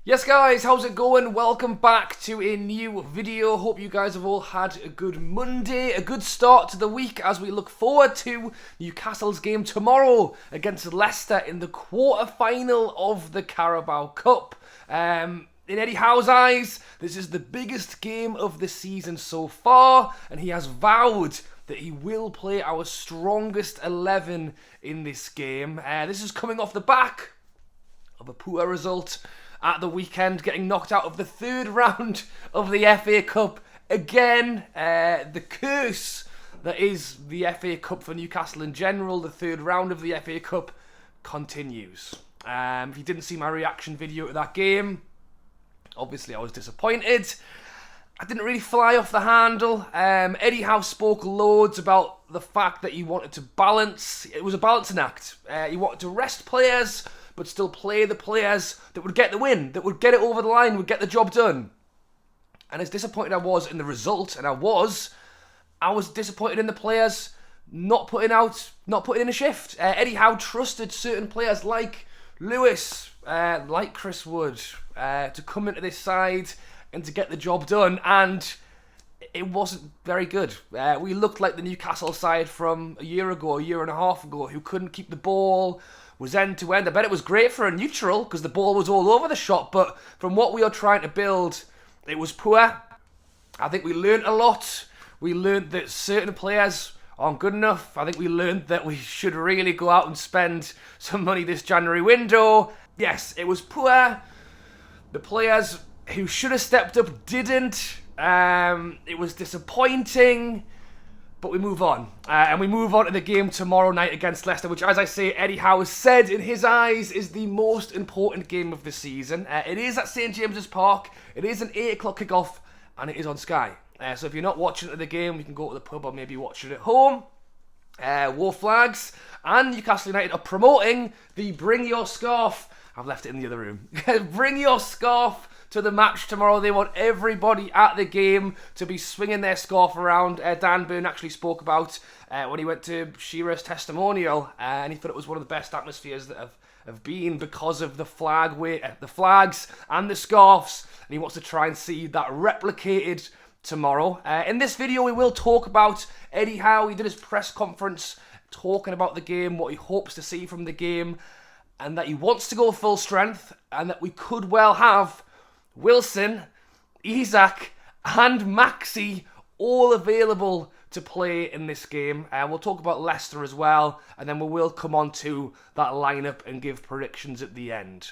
Yes guys, how's it going? Welcome back to a new video. Hope you guys have all had a good Monday, a good start to the week as we look forward to Newcastle's game tomorrow against Leicester in the quarter-final of the Caraboa Cup. In Eddie Howe's eyes, this is the biggest game of the season so far, and he has vowed that he will play our strongest 11 in this game. This is coming off the back of a poor result at the weekend, getting knocked out of the third round of the FA Cup. Again, the curse that is the FA Cup for Newcastle in general, the third round of the FA Cup, continues. If you didn't see my reaction video to that game, obviously I was disappointed. I didn't really fly off the handle. Eddie Howe spoke loads about the fact that he wanted to balance. It was a balancing act. He wanted to rest players, but still play the players that would get the win, that would get it over the line, would get the job done. And as disappointed I was in the result, and I was disappointed in the players not putting in a shift. Eddie Howe trusted certain players like Lewis, like Chris Wood, to come into this side and to get the job done, and it wasn't very good. We looked like the Newcastle side from a year and a half ago, who couldn't keep the ball, was end to end. I bet it was great for a neutral because the ball was all over the shop, but from what we are trying to build, it was poor. I think we learned a lot. We learned that certain players aren't good enough. I think we learned that we should really go out and spend some money this January window. Yes, it was poor. The players who should have stepped up didn't. It was disappointing. But we move on. And we move on to the game tomorrow night against Leicester, which, as I say, Eddie Howe has said in his eyes is the most important game of the season. It is at St James's Park. It is an 8 o'clock kickoff, and it is on Sky. So if you're not watching the game, you can go to the pub or maybe watch it at home. War Flags and Newcastle United are promoting the Bring Your Scarf. I've left it in the other room. Bring Your Scarf to the match tomorrow. They want everybody at the game to be swinging their scarf around. Dan Burn actually spoke about when he went to Shearer's testimonial, and he thought it was one of the best atmospheres that have been because of the flags and the scarves, and he wants to try and see that replicated tomorrow. In this video, we will talk about Eddie Howe. He did his press conference talking about the game, what he hopes to see from the game, and that he wants to go full strength, and that we could well have Wilson, Isak and Maxi all available to play in this game. We'll talk about Leicester as well, and then we will come on to that lineup and give predictions at the end.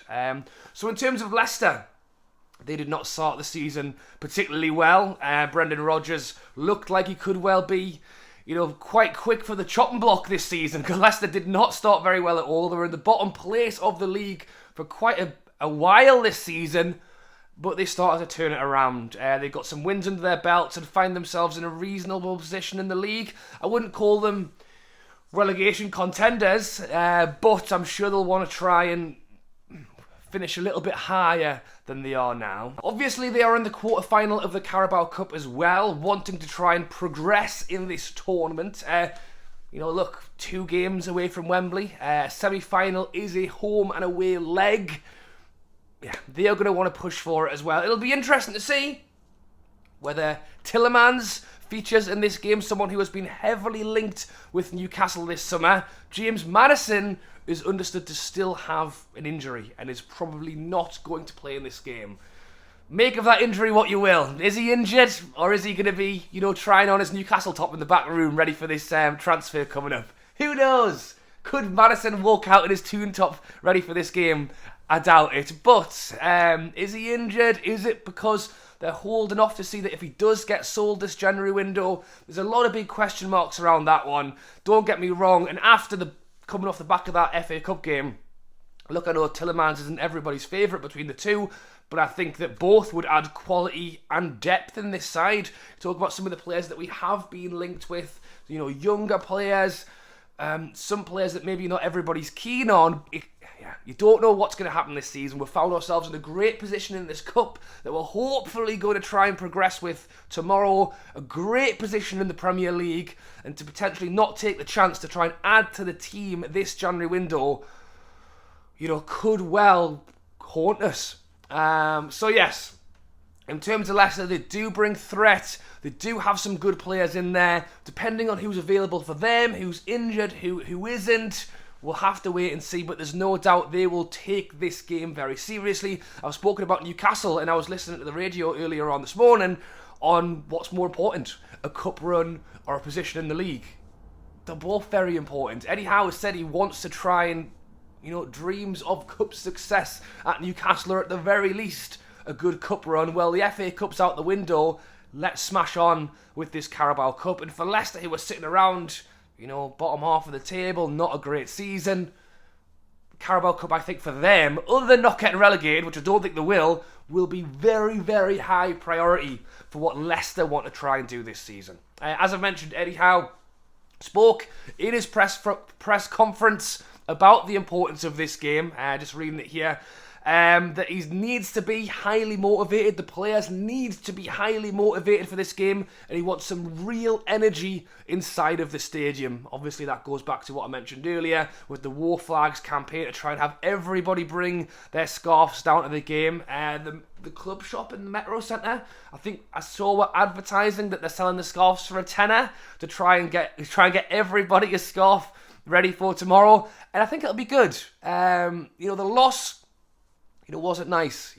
So in terms of Leicester, they did not start the season particularly well. Brendan Rodgers looked like he could well be, quite quick for the chopping block this season, because Leicester did not start very well at all. They were in the bottom place of the league for quite a while this season, but they started to turn it around. They got some wins under their belts and find themselves in a reasonable position in the league. I wouldn't call them relegation contenders, but I'm sure they'll want to try and finish a little bit higher than they are now. Obviously, they are in the quarter-final of the Carabao Cup as well, wanting to try and progress in this tournament. Look, 2 games away from Wembley. Semi-final is a home and away leg. Yeah, they are going to want to push for it as well. It'll be interesting to see whether Tielemans features in this game, someone who has been heavily linked with Newcastle this summer. James Maddison is understood to still have an injury and is probably not going to play in this game. Make of that injury what you will. Is he injured, or is he going to be, trying on his Newcastle top in the back room, ready for this transfer coming up? Who knows? Could Maddison walk out in his tune top, ready for this game? I doubt it. But is he injured? Is it because they're holding off to see that if he does get sold this January window? There's a lot of big question marks around that one. Don't get me wrong. And after coming off the back of that FA Cup game, look, I know Tielemans isn't everybody's favourite between the two, but I think that both would add quality and depth in this side. Talk about some of the players that we have been linked with, younger players, some players that maybe not everybody's keen on. You don't know what's going to happen this season. We've found ourselves in a great position in this cup that we're hopefully going to try and progress with tomorrow. A great position in the Premier League, and to potentially not take the chance to try and add to the team this January window, could well haunt us. So yes, in terms of Leicester, they do bring threat. They do have some good players in there. Depending on who's available for them, who's injured, who isn't, we'll have to wait and see. But there's no doubt they will take this game very seriously. I've spoken about Newcastle, and I was listening to the radio earlier on this morning on what's more important, a cup run or a position in the league. They're both very important. Eddie Howe has said he wants to try and, dreams of cup success at Newcastle, or at the very least a good cup run. Well, the FA Cup's out the window. Let's smash on with this Caraboa Cup. And for Leicester, who were sitting around, bottom half of the table, not a great season, Carabao Cup, I think for them, other than not getting relegated, which I don't think they will be very, very high priority for what Leicester want to try and do this season. As I mentioned, Eddie Howe spoke in his press conference about the importance of this game. Just reading it here. That he needs to be highly motivated. The players need to be highly motivated for this game, and he wants some real energy inside of the stadium. Obviously, that goes back to what I mentioned earlier with the War Flags campaign to try and have everybody bring their scarves down to the game. The club shop in the Metro Centre, I think I saw advertising that they're selling the scarves for £10 to try and get everybody a scarf ready for tomorrow, and I think it'll be good. The loss, wasn't nice,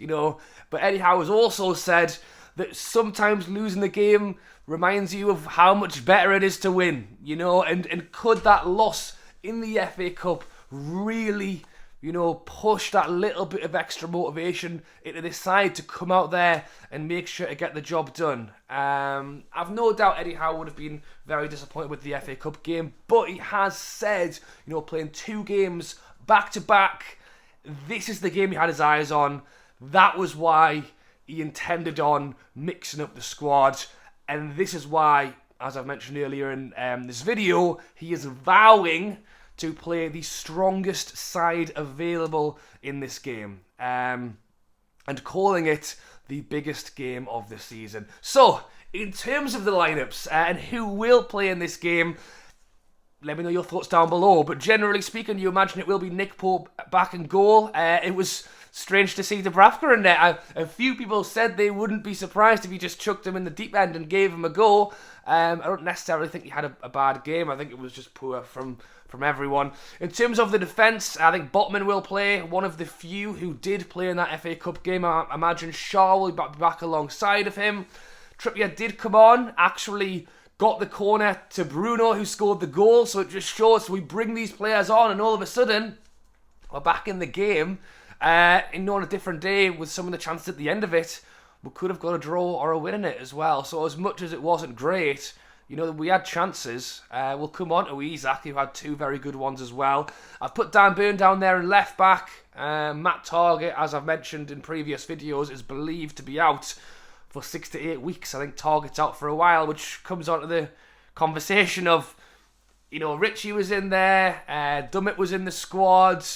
but Eddie Howe has also said that sometimes losing the game reminds you of how much better it is to win, and could that loss in the FA Cup really, push that little bit of extra motivation into this side to come out there and make sure to get the job done. I've no doubt Eddie Howe would have been very disappointed with the FA Cup game, but he has said, playing 2 games back to back, this is the game he had his eyes on. That was why he intended on mixing up the squad. And this is why, as I've mentioned earlier in this video, he is vowing to play the strongest side available in this game. And calling it the biggest game of the season. So, in terms of the lineups and who will play in this game, let me know your thoughts down below. But generally speaking, you imagine it will be Nick Pope back in goal. It was strange to see Dubravka in there. A few people said they wouldn't be surprised if he just chucked him in the deep end and gave him a go. I don't necessarily think he had a bad game. I think it was just poor from everyone. In terms of the defence, I think Botman will play. One of the few who did play in that FA Cup game. I imagine Shaw will be back alongside of him. Trippier did come on, actually got the corner to Bruno, who scored the goal. So it just shows we bring these players on, and all of a sudden we're back in the game. On a different day with some of the chances at the end of it, we could have got a draw or a win in it as well. So as much as it wasn't great, we had chances. We'll come on to Isaac, who had 2 very good ones as well. I've put Dan Burn down there in left back. Matt Targett, as I've mentioned in previous videos, is believed to be out for 6 to 8 weeks. I think Target's out for a while, which comes on to the conversation of, Richie was in there, Dummett was in the squad.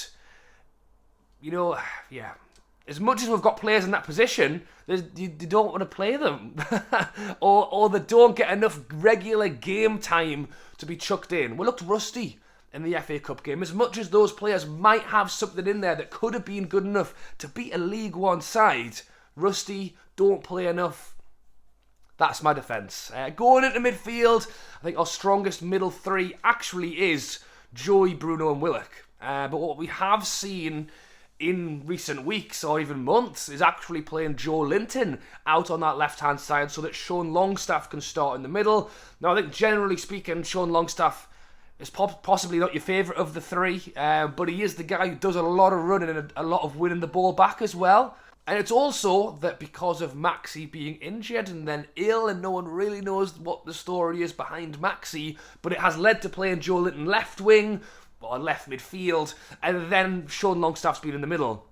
As much as we've got players in that position, you don't want to play them. or they don't get enough regular game time to be chucked in. We looked rusty in the FA Cup game. As much as those players might have something in there that could have been good enough to beat a League One side, rusty, don't play enough. That's my defence. Going into midfield, I think our strongest middle 3 actually is Joey, Bruno and Willock. But what we have seen in recent weeks or even months is actually playing Joe Linton out on that left-hand side so that Sean Longstaff can start in the middle. Now, I think generally speaking, Sean Longstaff is possibly not your favourite of the 3, but he is the guy who does a lot of running and a lot of winning the ball back as well. And it's also that because of Maxi being injured and then ill, and no one really knows what the story is behind Maxi, but it has led to playing Joe Linton left wing or left midfield, and then Sean Longstaff's been in the middle.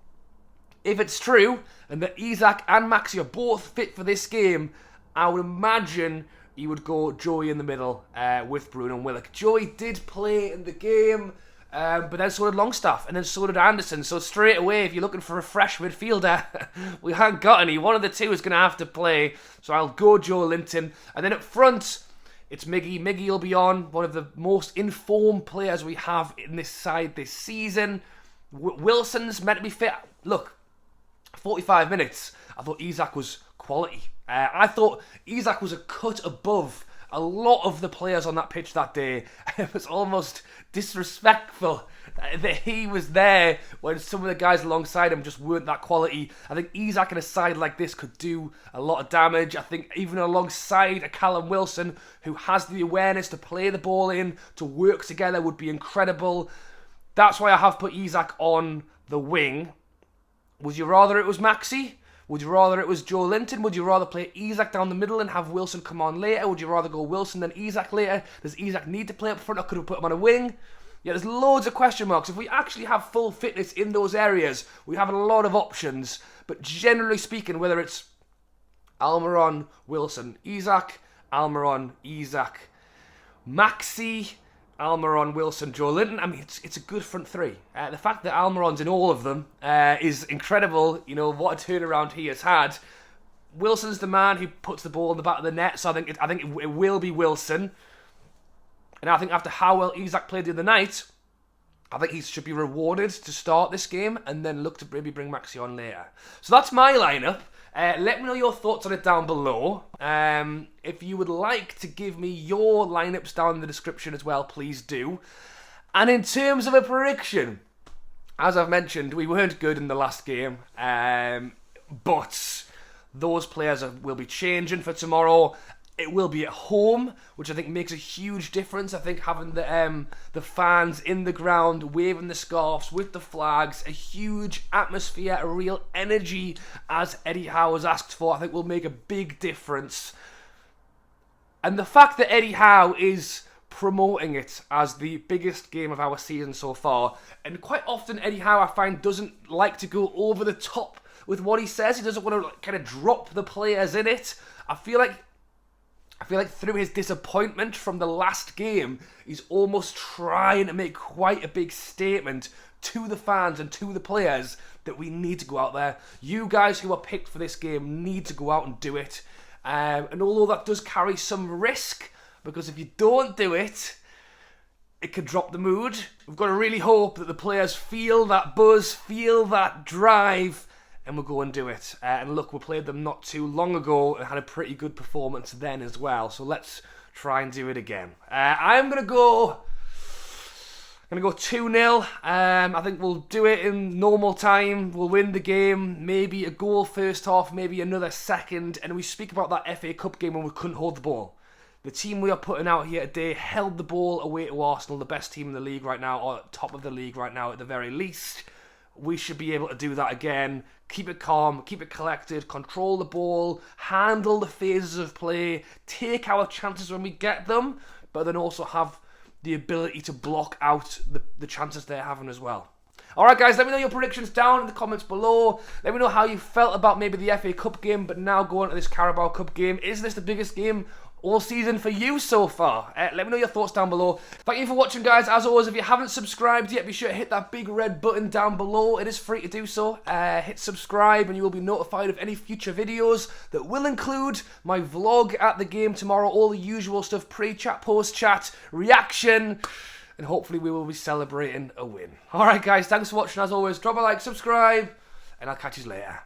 If it's true, and that Isaac and Maxi are both fit for this game, I would imagine he would go Joey in the middle with Bruno and Willock. Joey did play in the game, but then so did Longstaff, and then so did Anderson. So straight away, if you're looking for a fresh midfielder, we haven't got any. One of the 2 is going to have to play, so I'll go Joe Linton. And then up front, it's Miggy. Miggy will be on, one of the most informed players we have in this side this season. Wilson's meant to be fit. Look, 45 minutes, I thought Isak was quality. I thought Isak was a cut above a lot of the players on that pitch that day. It was almost disrespectful that he was there when some of the guys alongside him just weren't that quality. I think Isak in a side like this could do a lot of damage. I think even alongside a Callum Wilson, who has the awareness to play the ball in, to work together, would be incredible. That's why I have put Isak on the wing. Would you rather it was Maxi? Would you rather it was Joe Linton? Would you rather play Isak down the middle and have Wilson come on later? Would you rather go Wilson then Isak later? Does Isak need to play up front, or could have put him on a wing? Yeah, there's loads of question marks. If we actually have full fitness in those areas, we have a lot of options. But generally speaking, whether it's Almiron, Wilson, Isak, Almiron, Isak, Maxi, Almiron, Wilson, Joe Linton. I mean, it's a good front three. The fact that Almiron's in all of them is incredible. You know, what a turnaround he has had. Wilson's the man who puts the ball in the back of the net, so I think it will be Wilson. And I think after how well Isak played the other night, I think he should be rewarded to start this game and then look to maybe bring Maxi on later. So that's my lineup. Let me know your thoughts on it down below. If you would like to give me your lineups down in the description as well, please do. And in terms of a prediction, as I've mentioned, we weren't good in the last game, but those players will be changing for tomorrow. It will be at home, which I think makes a huge difference. I think having the fans in the ground, waving the scarves with the flags, a huge atmosphere, a real energy, as Eddie Howe has asked for, I think will make a big difference. And the fact that Eddie Howe is promoting it as the biggest game of our season so far, and quite often Eddie Howe, I find, doesn't like to go over the top with what he says. He doesn't want to kind of drop the players in it. I feel like through his disappointment from the last game, he's almost trying to make quite a big statement to the fans and to the players that we need to go out there. You guys who are picked for this game need to go out and do it. And although that does carry some risk, because if you don't do it, it could drop the mood. We've got to really hope that the players feel that buzz, feel that drive, and we'll go and do it. And look, we played them not too long ago and had a pretty good performance then as well. So let's try and do it again. I'm going to go 2-0. I think we'll do it in normal time. We'll win the game. Maybe a goal first half, maybe another second. And we speak about that FA Cup game when we couldn't hold the ball. The team we are putting out here today held the ball away to Arsenal, the best team in the league right now, or top of the league right now at the very least. We should be able to do that again. Keep it calm, keep it collected, control the ball, handle the phases of play, take our chances when we get them, but then also have the ability to block out the chances they're having as well. Alright guys, let me know your predictions down in the comments below. Let me know how you felt about maybe the FA Cup game, but now going to this Caraboa Cup game. Is this the biggest game all season for you so far? Let me know your thoughts down below. Thank you for watching, guys. As always, if you haven't subscribed yet, be sure to hit that big red button down below. It is free to do so. Hit subscribe and you will be notified of any future videos that will include my vlog at the game tomorrow, all the usual stuff, pre-chat, post-chat, reaction, and hopefully we will be celebrating a win. Alright guys, thanks for watching as always. Drop a like, subscribe, and I'll catch you later.